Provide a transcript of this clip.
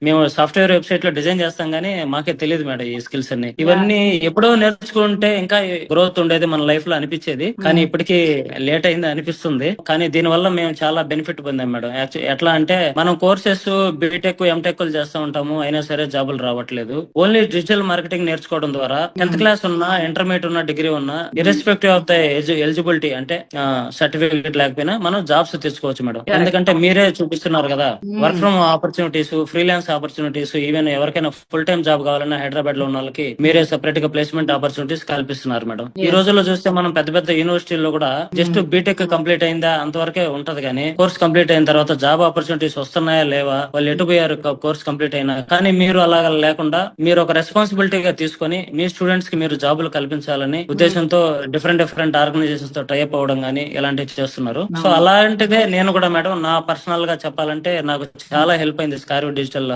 మేము software website లో design చేస్తాం గానీ మాకే తెలియదు మేడం ఈ స్కిల్స్ అన్ని. యాహ్! ఇవన్నీ ఎప్పుడో నేర్చుకుంటే ఇంకా గ్రోత్ ఉండేది మన లైఫ్ లో అనిపించేది. కానీ హ్మ్. ఇప్పటికీ లేట్ అయింది అనిపిస్తుంది. కానీ దీని వల్ల మేము చాలా బెనిఫిట్ పొందాం మేడం. ఎట్లా అంటే మనం కోర్సెస్ బీటెక్ ఎంటెక్ చేస్తూ ఉంటాము, అయినా సరే జాబులు రావట్లేదు. ఓన్లీ డిజిటల్ మార్కెటింగ్ నేర్చుకోవడం ద్వారా 10th హ్మ్. క్లాస్ ఉన్నా, ఇంటర్మీడియట్ ఉన్నా, డిగ్రీ ఉన్నా, హ్మ్. ఇర్రెస్పెక్టివ్ ఆఫ్ ద ఎలిజిబిలిటీ అంటే సర్టిఫికేట్ లేకపోయినా మనం జాబ్స్ తెచ్చుకోవచ్చు మేడం. కరెక్ట్. ఎందుకంటే మీరే చూపిస్తున్నారు కదా, వర్క్ హ్మ్. From opportunities, freelance opportunities, even ఎవరికైనా ఫుల్ టైం జాబ్ కావాలన్నా హైదరాబాద్ లో ఉన్న వాళ్ళకి మీరే సెపరేట్ గా ప్లేస్మెంట్ ఆపర్చునిటీస్ కల్పిస్తున్నారు మేడం. ఈ యెస్. రోజుల్లో చూస్తే మనం పెద్ద పెద్ద యూనివర్సిటీల్లో కూడా జస్ట్ హ్మ్. బీటెక్ కంప్లీట్ అయిందా అంతవరకే ఉంటది, కానీ కోర్స్ కంప్లీట్ అయిన తర్వాత జాబ్ ఆపర్చునిటీస్ వస్తున్నాయా లేవా, వాళ్ళు ఎటు పోయారు కోర్స్ కంప్లీట్ అయినా. కానీ మీరు అలాగా లేకుండా మీరు ఒక రెస్పాన్సిబిలిటీగా తీసుకొని మీ స్టూడెంట్స్ కి మీరు జాబులు కల్పించాలని హ్మ్. ఉద్దేశంతో డిఫరెంట్ ఆర్గనైజేషన్స్ తో టైప్ అవ్వడం గానీ ఇలాంటివి చేస్తున్నారు. సో అవును. అలాంటిదే నేను కూడా మేడం నా పర్సనల్ గా చెప్పాలంటే నాకు చాలా హెల్ప్ అయింది స్కార్వ్ డిజిటల్